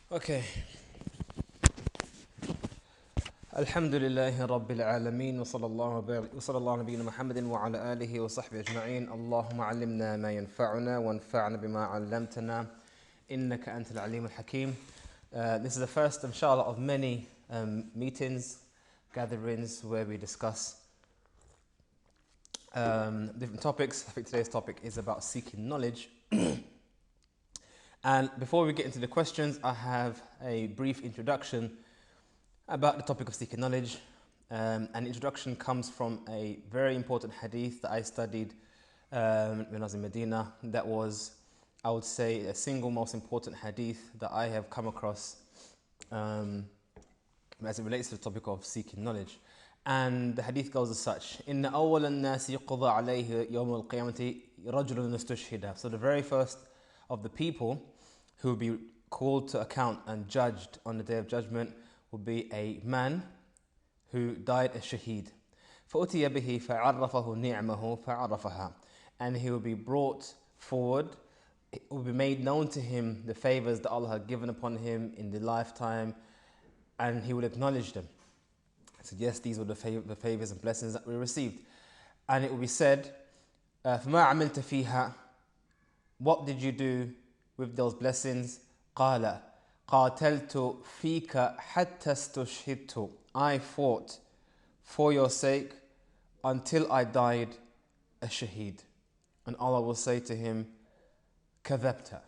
Okay. الحمد لله رب العالمين وصلى الله على نبينا محمد وعلى آله وصحبه أجمعين. اللهم علمنا ما ينفعنا وانفعنا بما علمتنا إنك أنت العليم الحكيم. This is the first, inshallah, of many meetings, gatherings where we discuss different topics. I think today's topic is about seeking knowledge. And before we get into the questions, I have a brief introduction about the topic of seeking knowledge. An introduction comes from a very important hadith that I studied when I was in Medina. That was, I would say, a single most important hadith that I have come across as it relates to the topic of seeking knowledge. And the hadith goes as such: إن أول الناس يقضى عليه يوم القيامة رجل استشهد. So the very first of the people who will be called to account and judged on the day of judgment will be a man who died as shaheed. فأتي به فعرفه نعمه فعرفها. And he will be brought forward, it will be made known to him the favors that Allah had given upon him in the lifetime, and he will acknowledge them. So yes, these were the favors and blessings that we received. And it will be said, فما عملت فيها, what did you do with those blessings? قال قاتلت فيك حتى استشهدت. I fought for your sake until I died a shaheed. And Allah will say to him, كذبت,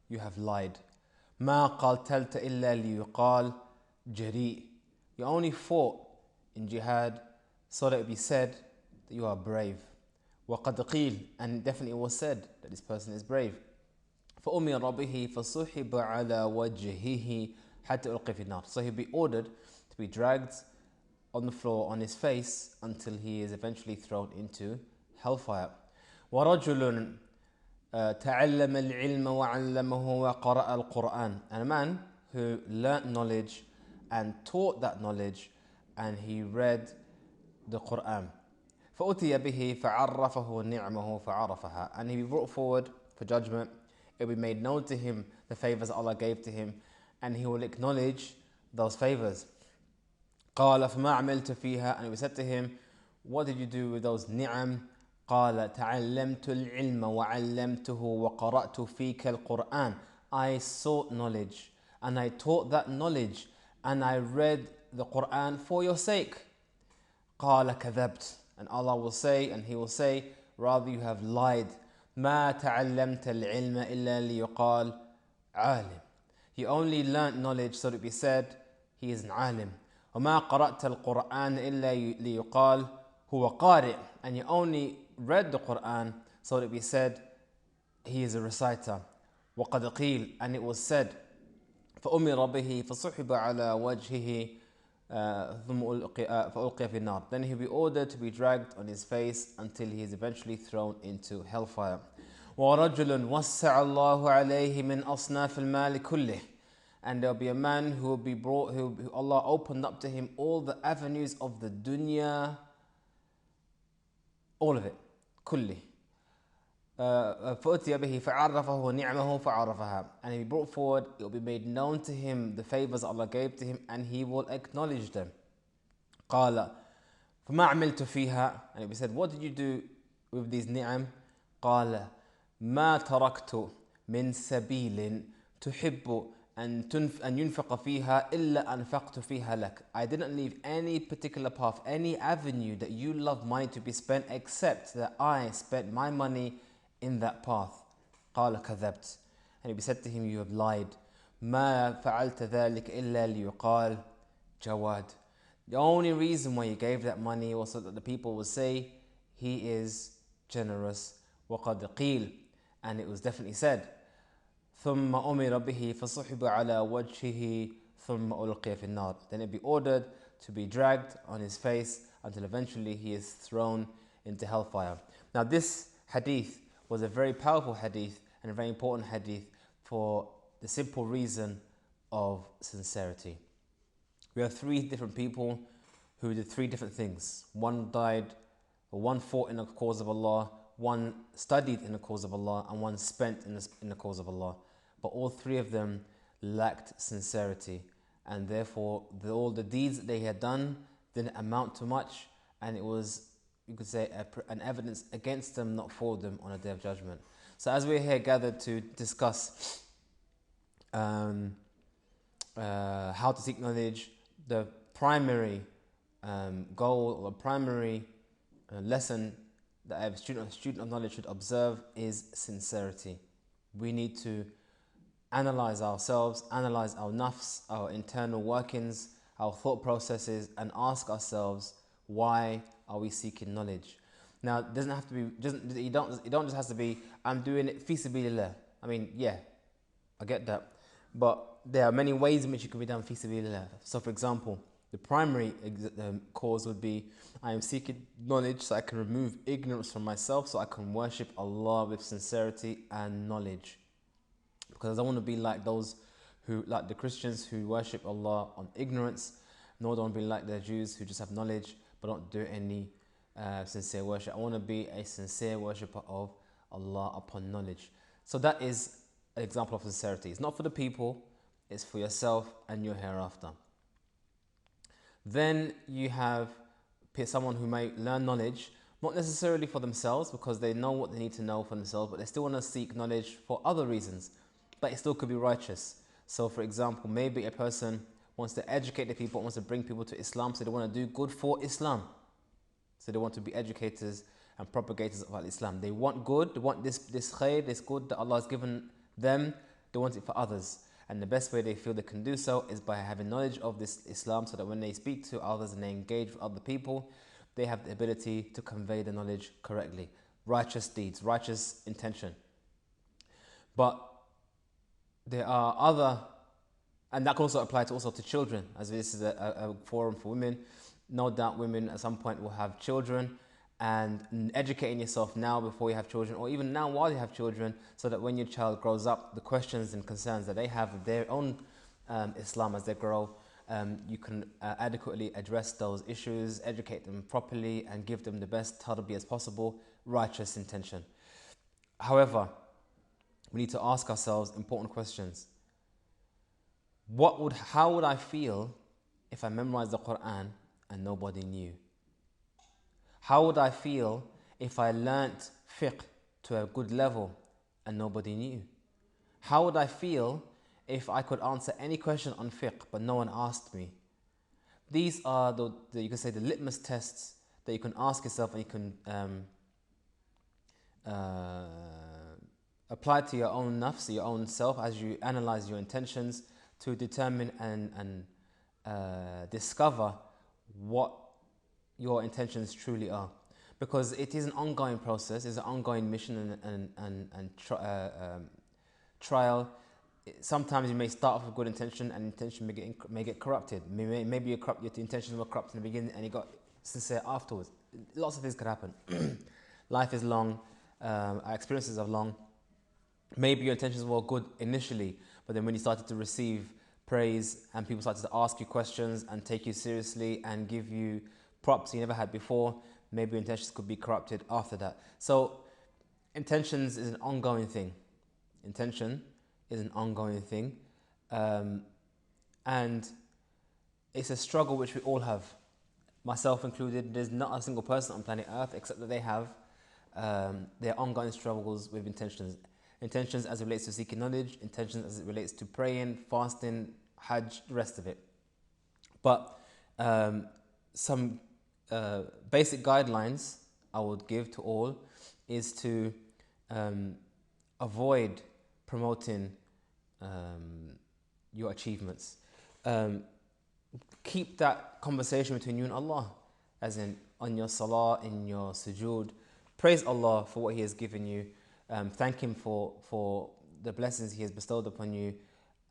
you have lied. ما قاتلت إلا ليقال جريء. You only fought in jihad so that it be said that you are brave. وقد قيل, and definitely it was said that this person is brave. فأمر به فصحب على وجهه حتى ألقي في النار. So he'll be ordered to be dragged on the floor on his face until he is eventually thrown into hellfire. ورجل تعلم العلم وعلمه وقرأ القرآن. And a man who learnt knowledge and taught that knowledge, and he read the Quran. فأتي به فعرفه نعمه فعرفها. And he will be brought forward for judgment. It will be made known to him the favors Allah gave to him, and he will acknowledge those favors. قال فما عملت فيها. And we said to him, what did you do with those ni'am? قال تعلمت العلم وعلمته وقرأت فيك القرآن. I sought knowledge and I taught that knowledge and I read the Quran for your sake. قال كذبت. And Allah will say, and He will say, rather you have lied. ما تعلمت العلم إلا ليقال عالم. You only learnt knowledge so that it be said he is an alim. وما قرأت القرآن إلا ليقال هو قارئ. And you only read the Quran so that it be said he is a reciter. وقد قيل, and it was said فأمر به فصحب على وجهه ثم فألقي في النار. Then he will be ordered to be dragged on his face until he is eventually thrown into hellfire. ورجل وسع الله عليه من أصناف المال كله. And there will be a man who will be brought, who Allah opened up to him all the avenues of the dunya, all of it, كله. فأتي به فعرفه نعمه فعرفها. And he brought forward, it will be made known to him the favors Allah gave to him, and he will acknowledge them. قال فما عملت فيها. And it will be said, what did you do with these ni'am? قال ما تركت من سبيل تحب أن ينفق فيها إلا أنفقت فيها لك. I didn't leave any particular path, any avenue that you love money to be spent, except that I spent my money in that path. قال كذبت. And it will be said to him, you have lied. ما فعلت ذلك إلا ليقال جواد. The only reason why you gave that money was so that the people will say he is generous. وقد قيل. And it was definitely said, ثم أمر به فصحب على وجهه ثم ألقي في النار. Then it be ordered to be dragged on his face until eventually he is thrown into hellfire. Now this hadith was a very powerful hadith and a very important hadith for the simple reason of sincerity. We have three different people who did three different things. One died, or one fought in the cause of Allah, one studied in the cause of Allah, and one spent in the cause of Allah. But all three of them lacked sincerity, and therefore all the deeds that they had done didn't amount to much, and it was, you could say, an evidence against them, not for them, on a day of judgment. So as we're here gathered to discuss how to seek knowledge, the primary goal or primary lesson that a student of knowledge should observe is sincerity. We need to analyze ourselves, analyze our nafs, our internal workings, our thought processes, and ask ourselves, why are we seeking knowledge? Now, it doesn't have to be, you don't just have to be, I'm doing it fi sabilillah. I mean, yeah, I get that. But there are many ways in which it can be done fi sabilillah. So, for example, the primary cause would be, I am seeking knowledge so I can remove ignorance from myself, so I can worship Allah with sincerity and knowledge. Because I don't want to be like those who, like the Christians who worship Allah on ignorance, nor don't be like the Jews who just have knowledge but don't do any sincere worship. I want to be a sincere worshipper of Allah upon knowledge. So that is an example of sincerity. It's not for the people, it's for yourself and your hereafter. Then you have someone who may learn knowledge, not necessarily for themselves because they know what they need to know for themselves, but they still want to seek knowledge for other reasons, but it still could be righteous. So for example, maybe a person wants to educate the people, wants to bring people to Islam, so they want to do good for Islam. So they want to be educators and propagators of Islam. They want good, they want this khair, this good that Allah has given them, they want it for others. And the best way they feel they can do so is by having knowledge of this Islam, so that when they speak to others and they engage with other people, they have the ability to convey the knowledge correctly. Righteous deeds, righteous intention. But there are other, and that can also apply to children, as this is a forum for women. No doubt women at some point will have children, and educating yourself now before you have children, or even now while you have children, so that when your child grows up, the questions and concerns that they have with their own Islam as they grow, you can adequately address those issues, educate them properly, and give them the best tarbiyah as possible, righteous intention. However, we need to ask ourselves important questions. How would I feel if I memorized the Quran and nobody knew? How would I feel if I learnt fiqh to a good level and nobody knew? How would I feel if I could answer any question on fiqh but no one asked me? These are you can say the litmus tests that you can ask yourself, and you can apply to your own nafs, your own self, as you analyze your intentions to determine and discover what your intentions truly are. Because it is an ongoing process, it's an ongoing mission and trial. Sometimes you may start off with good intention, and intention may get corrupted. Maybe your intentions were corrupt in the beginning and you got sincere afterwards. Lots of things could happen. Life is long, our experiences are long. Maybe your intentions were good initially, but then when you started to receive praise and people started to ask you questions and take you seriously and give you props you never had before, maybe your intentions could be corrupted after that. So intentions is an ongoing thing. Intention is an ongoing thing. And it's a struggle which we all have, myself included. There's not a single person on planet Earth except that they have their ongoing struggles with intentions. Intentions as it relates to seeking knowledge, intentions as it relates to praying, fasting, hajj, the rest of it. But some basic guidelines I would give to all is to avoid promoting your achievements. Keep that conversation between you and Allah, as in on your salah, in your sujood. Praise Allah for what He has given you. Thank Him for the blessings He has bestowed upon you,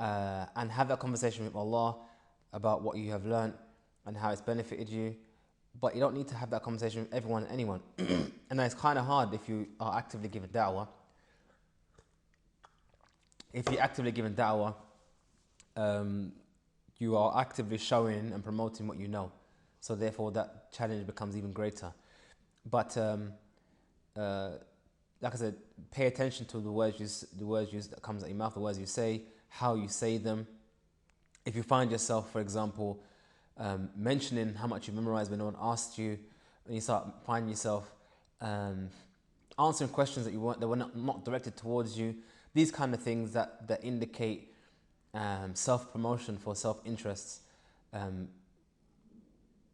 and have that conversation with Allah about what you have learned and how it's benefited you. But you don't need to have that conversation with everyone and anyone. And it's kind of hard if you are actively giving da'wah. If you're actively giving da'wah, you are actively showing and promoting what you know. So therefore that challenge becomes even greater. But like I said, pay attention to the words that comes out of your mouth, the words you say, how you say them. If you find yourself, for example, mentioning how much you memorized when no one asked you, when you start finding yourself answering questions that were not directed towards you, these kind of things that indicate self-promotion for self-interests,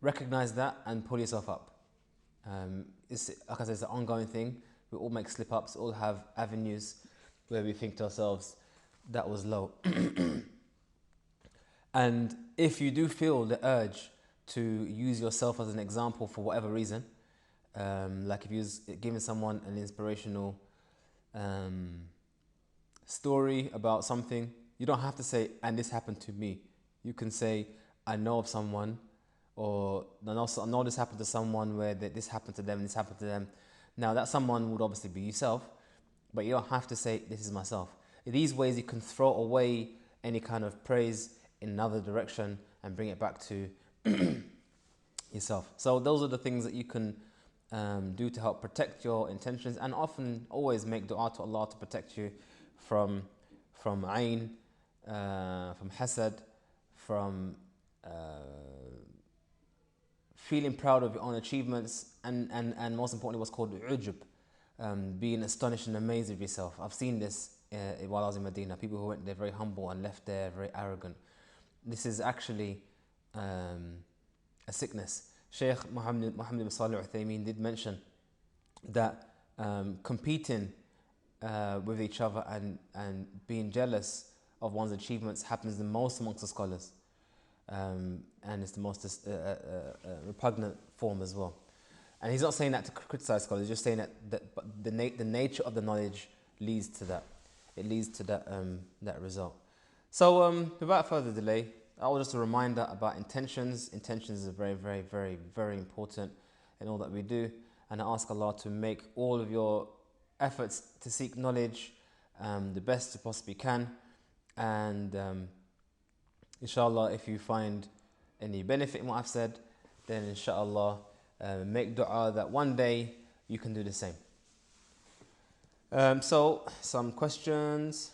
recognize that and pull yourself up. It's, like I said, it's an ongoing thing. We all make slip-ups, all have avenues where we think to ourselves, that was low. And if you do feel the urge to use yourself as an example for whatever reason, like if you're giving someone an inspirational story about something, you don't have to say, and this happened to me. You can say, I know of someone, or I know this happened to someone where this happened to them, this happened to them. Now that someone would obviously be yourself, but you don't have to say, this is myself. In these ways, you can throw away any kind of praise in another direction and bring it back to yourself. So those are the things that you can do to help protect your intentions, and often always make dua to Allah to protect you from ayn, from hasad, from feeling proud of your own achievements, and most importantly what's called ujub, being astonished and amazed with yourself. I've seen this while I was in Medina. People who went there very humble and left there very arrogant. This is actually a sickness. Sheikh Muhammad bin Salih al-Uthaymeen did mention that competing with each other and being jealous of one's achievements happens the most amongst the scholars, and it's the most repugnant form as well. And he's not saying that to criticize scholars, he's just saying that the nature of the knowledge leads to that. It leads to that result. So without further delay, just a reminder about intentions. Intentions are very, very, very, very important in all that we do. And I ask Allah to make all of your efforts to seek knowledge the best you possibly can. And inshallah, if you find any benefit in what I've said, then inshallah, make dua that one day you can do the same. So some questions.